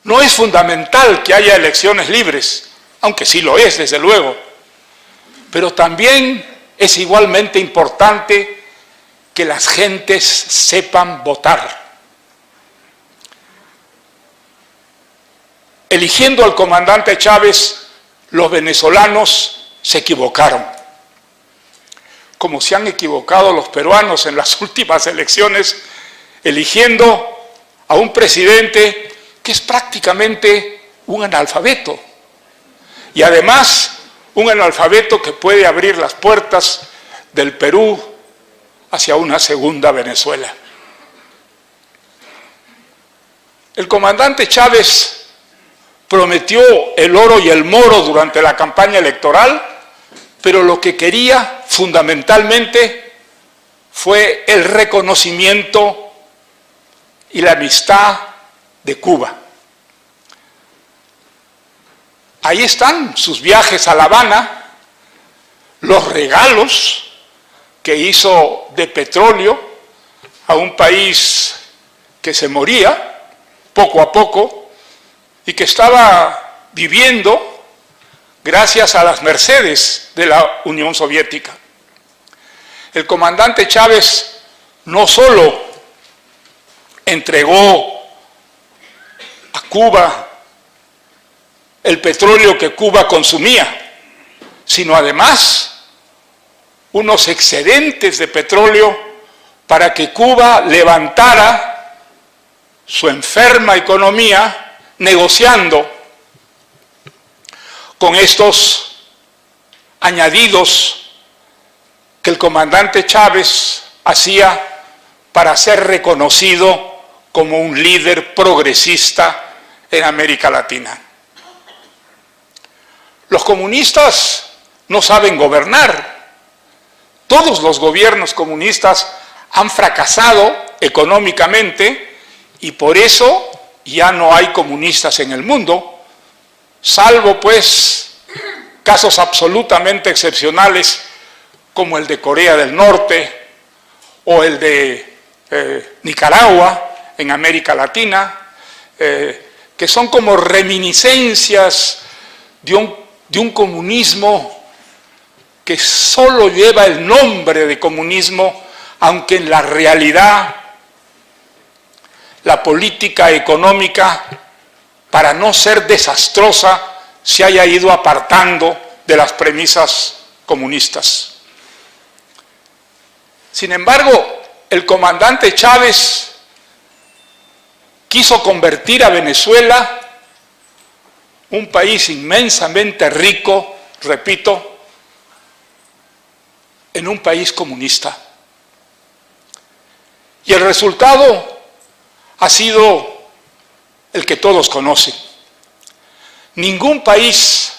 No es fundamental que haya elecciones libres, aunque sí lo es, desde luego, pero también es igualmente importante que las gentes sepan votar. Eligiendo al comandante Chávez, los venezolanos se equivocaron, como se han equivocado los peruanos en las últimas elecciones, eligiendo a un presidente que es prácticamente un analfabeto, y además un analfabeto que puede abrir las puertas del Perú hacia una segunda Venezuela. El comandante Chávez prometió el oro y el moro durante la campaña electoral, pero lo que quería fundamentalmente fue el reconocimiento y la amistad de Cuba. Ahí están sus viajes a La Habana, los regalos que hizo de petróleo a un país que se moría poco a poco y que estaba viviendo gracias a las mercedes de la Unión Soviética. El comandante Chávez no solo entregó a Cuba el petróleo que Cuba consumía, sino además unos excedentes de petróleo para que Cuba levantara su enferma economía negociando con estos añadidos que el comandante Chávez hacía para ser reconocido como un líder progresista en América Latina. Los comunistas no saben gobernar. Todos los gobiernos comunistas han fracasado económicamente y por eso ya no hay comunistas en el mundo, salvo pues casos absolutamente excepcionales como el de Corea del Norte o el de Nicaragua en América Latina, que son como reminiscencias de un comunismo que solo lleva el nombre de comunismo, aunque en la realidad la política económica, para no ser desastrosa, se haya ido apartando de las premisas comunistas. Sin embargo, el comandante Chávez quiso convertir a Venezuela, un país inmensamente rico, repito, en un país comunista. Y el resultado ha sido el que todos conocen. Ningún país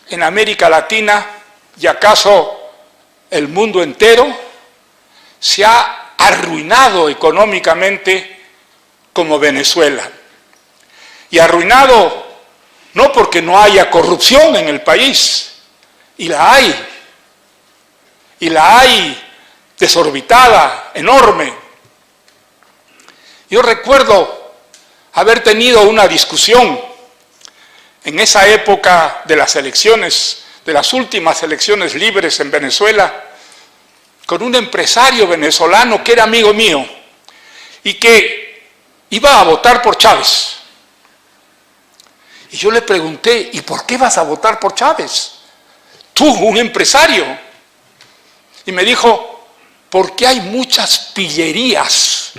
en América Latina, y acaso el mundo entero, se ha arruinado económicamente como Venezuela. Y arruinado no porque no haya corrupción en el país, y la hay desorbitada, enorme. Yo recuerdo haber tenido una discusión en esa época de las elecciones, de las últimas elecciones libres en Venezuela, con un empresario venezolano que era amigo mío y que iba a votar por Chávez. Y yo le pregunté, ¿y por qué vas a votar por Chávez? Tú, un empresario. Y me dijo, porque hay muchas pillerías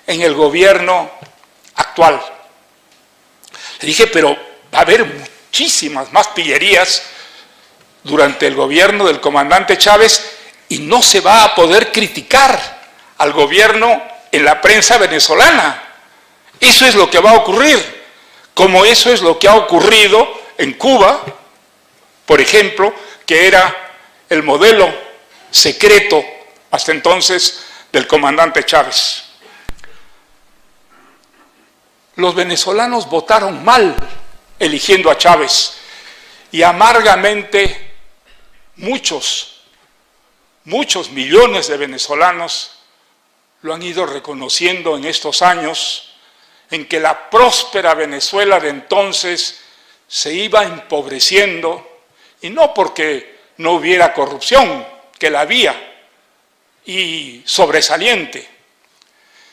en el gobierno actual. Le dije, pero va a haber muchísimas más pillerías durante el gobierno del comandante Chávez y no se va a poder criticar al gobierno en la prensa venezolana. Eso es lo que va a ocurrir, como eso es lo que ha ocurrido en Cuba, por ejemplo, que era el modelo secreto hasta entonces del comandante Chávez. Los venezolanos votaron mal eligiendo a Chávez y amargamente muchos millones de venezolanos lo han ido reconociendo en estos años en que la próspera Venezuela de entonces se iba empobreciendo, y no porque no hubiera corrupción, que la había, y sobresaliente,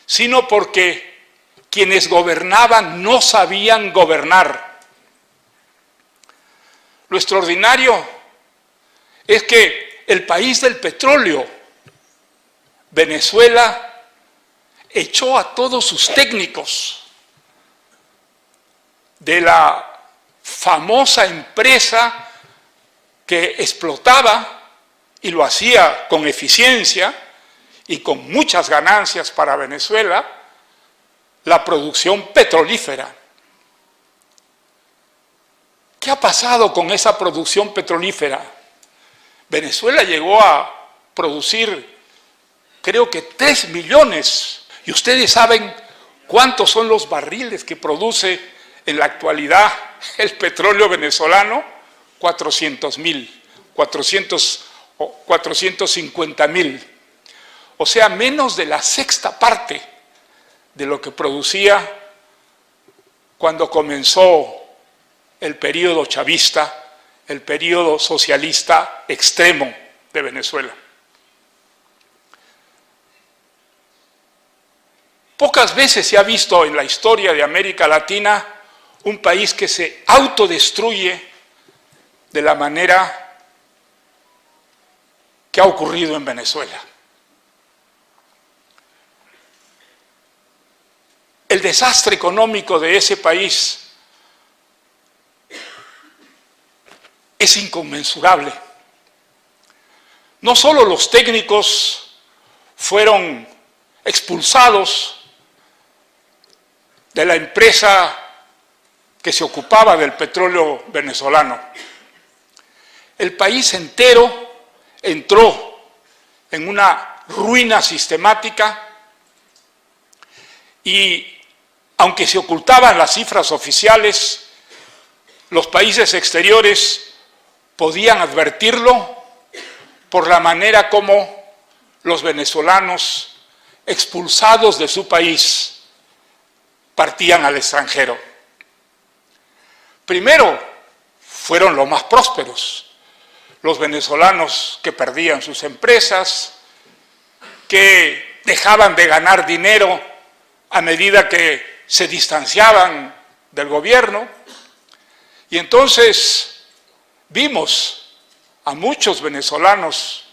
sino porque quienes gobernaban no sabían gobernar. Lo extraordinario es que el país del petróleo, Venezuela, echó a todos sus técnicos de la famosa empresa que explotaba y lo hacía con eficiencia y con muchas ganancias para Venezuela, la producción petrolífera. ¿Qué ha pasado con esa producción petrolífera? Venezuela llegó a producir, creo que 3 millones, y ustedes saben cuántos son los barriles que produce en la actualidad el petróleo venezolano. 400.000, 450.000. O sea, menos de la sexta parte de lo que producía cuando comenzó el período chavista, el período socialista extremo de Venezuela. Pocas veces se ha visto en la historia de América Latina un país que se autodestruye de la manera que ha ocurrido en Venezuela. El desastre económico de ese país es inconmensurable. No solo los técnicos fueron expulsados de la empresa que se ocupaba del petróleo venezolano, el país entero entró en una ruina sistemática y, aunque se ocultaban las cifras oficiales, los países exteriores podían advertirlo por la manera como los venezolanos expulsados de su país partían al extranjero. Primero fueron los más prósperos, los venezolanos que perdían sus empresas, que dejaban de ganar dinero a medida que se distanciaban del gobierno, y entonces vimos a muchos venezolanos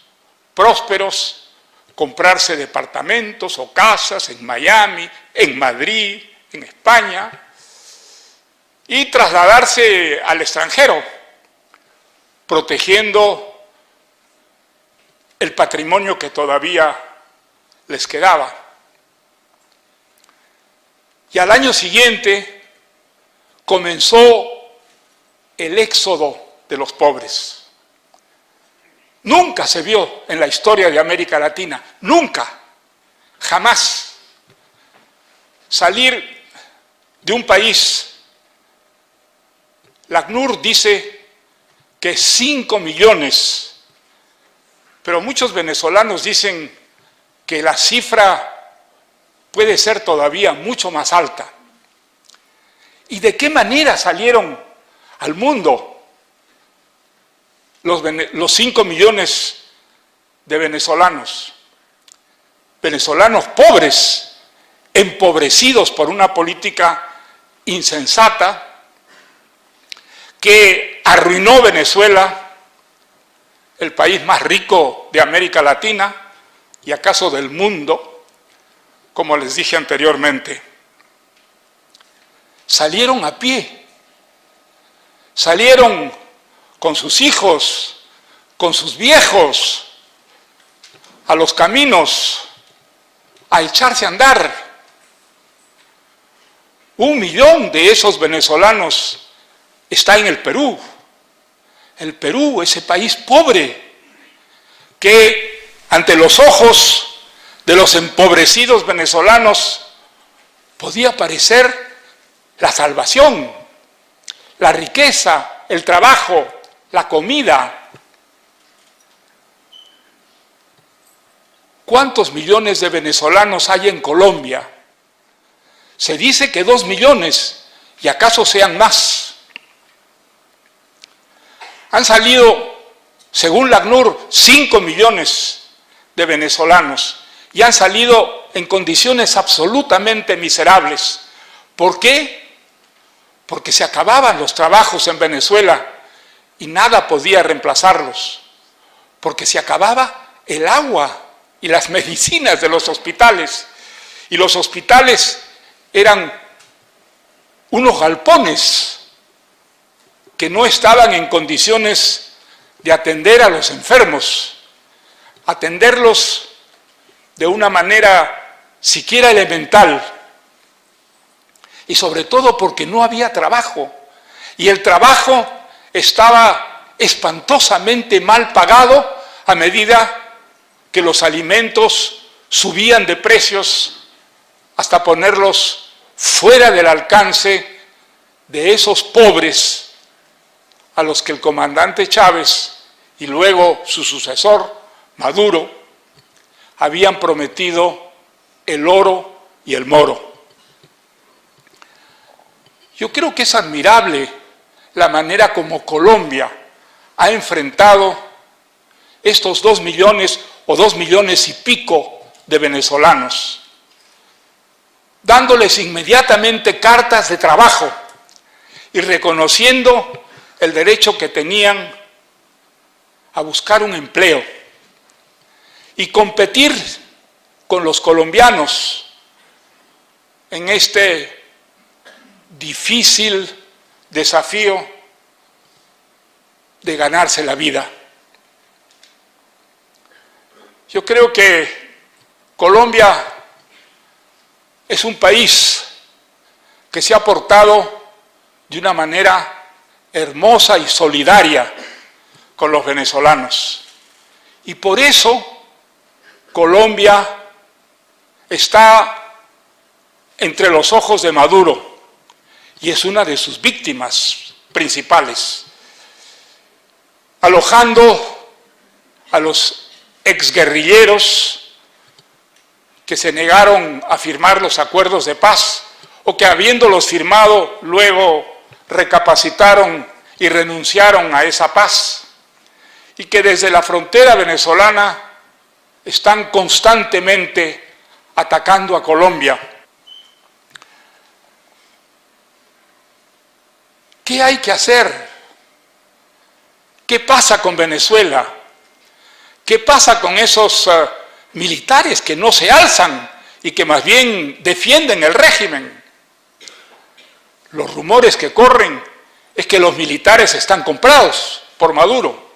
prósperos comprarse departamentos o casas en Miami, en Madrid, en España, y trasladarse al extranjero, protegiendo el patrimonio que todavía les quedaba. Y al año siguiente comenzó el éxodo de los pobres. Nunca se vio en la historia de América Latina, nunca, jamás, salir de un país. La ACNUR dice que 5 millones, pero muchos venezolanos dicen que la cifra puede ser todavía mucho más alta. ¿Y de qué manera salieron al mundo los 5 millones de venezolanos? Venezolanos pobres, empobrecidos por una política insensata que arruinó Venezuela, el país más rico de América Latina y acaso del mundo, como les dije anteriormente. Salieron a pie, salieron con sus hijos, con sus viejos, a los caminos, a echarse a andar. 1 millón de esos venezolanos está en el Perú. El Perú, ese país pobre, que ante los ojos de los empobrecidos venezolanos podía parecer la salvación, la riqueza, el trabajo, la comida. ¿Cuántos millones de venezolanos hay en Colombia? Se dice que 2 millones, y acaso sean más. Han salido, según la ACNUR, 5 millones de venezolanos y han salido en condiciones absolutamente miserables. ¿Por qué? Porque se acababan los trabajos en Venezuela y nada podía reemplazarlos. Porque se acababa el agua y las medicinas de los hospitales. Y los hospitales eran unos galpones que no estaban en condiciones de atender a los enfermos, atenderlos de una manera siquiera elemental, y sobre todo porque no había trabajo, y el trabajo estaba espantosamente mal pagado a medida que los alimentos subían de precios hasta ponerlos fuera del alcance de esos pobres a los que el comandante Chávez y luego su sucesor, Maduro, habían prometido el oro y el moro. Yo creo que es admirable la manera como Colombia ha enfrentado estos 2 millones o 2 millones y pico de venezolanos, dándoles inmediatamente cartas de trabajo y reconociendo el derecho que tenían a buscar un empleo y competir con los colombianos en este difícil desafío de ganarse la vida. Yo creo que Colombia es un país que se ha portado de una manera hermosa y solidaria con los venezolanos. Y por eso Colombia está entre los ojos de Maduro y es una de sus víctimas principales, alojando a los exguerrilleros que se negaron a firmar los acuerdos de paz o que habiéndolos firmado luego recapacitaron y renunciaron a esa paz, y que desde la frontera venezolana están constantemente atacando a Colombia. ¿Qué hay que hacer? ¿Qué pasa con Venezuela? ¿Qué pasa con esos militares que no se alzan y que más bien defienden el régimen? Los rumores que corren es que los militares están comprados por Maduro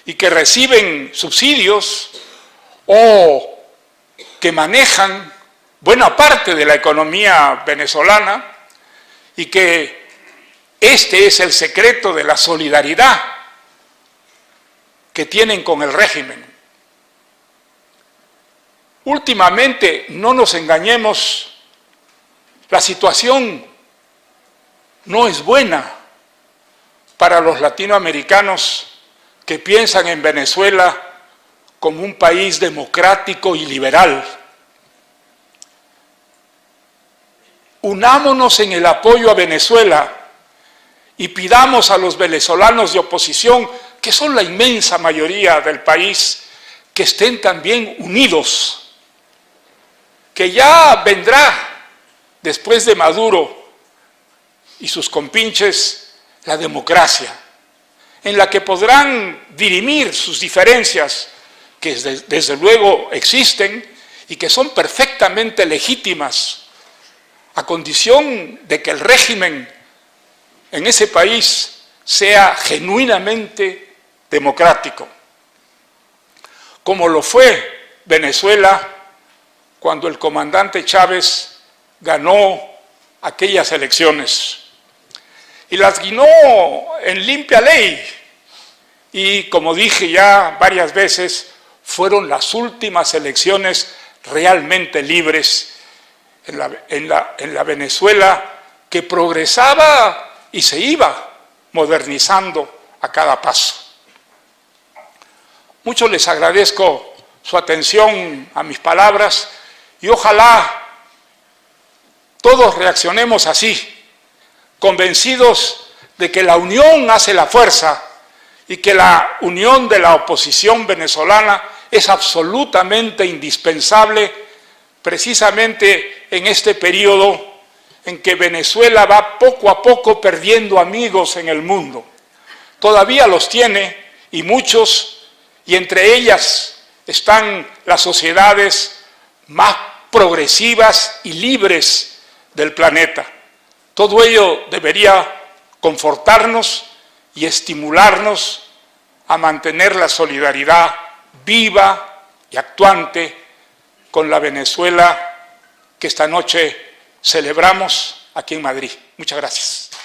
y que reciben subsidios o que manejan buena parte de la economía venezolana y que este es el secreto de la solidaridad que tienen con el régimen. Últimamente, no nos engañemos, la situación no es buena para los latinoamericanos que piensan en Venezuela como un país democrático y liberal. Unámonos en el apoyo a Venezuela y pidamos a los venezolanos de oposición, que son la inmensa mayoría del país, que estén también unidos, que ya vendrá después de Maduro y sus compinches la democracia, en la que podrán dirimir sus diferencias, que desde luego existen y que son perfectamente legítimas, a condición de que el régimen en ese país sea genuinamente democrático, como lo fue Venezuela cuando el comandante Chávez ganó aquellas elecciones. Y las ganó en limpia ley. Y como dije ya varias veces, fueron las últimas elecciones realmente libres en la Venezuela que progresaba y se iba modernizando a cada paso. Mucho les agradezco su atención a mis palabras y ojalá todos reaccionemos así, convencidos de que la unión hace la fuerza y que la unión de la oposición venezolana es absolutamente indispensable precisamente en este periodo en que Venezuela va poco a poco perdiendo amigos en el mundo. Todavía los tiene, y muchos, y entre ellas están las sociedades más progresivas y libres del planeta. Todo ello debería confortarnos y estimularnos a mantener la solidaridad viva y actuante con la Venezuela que esta noche celebramos aquí en Madrid. Muchas gracias.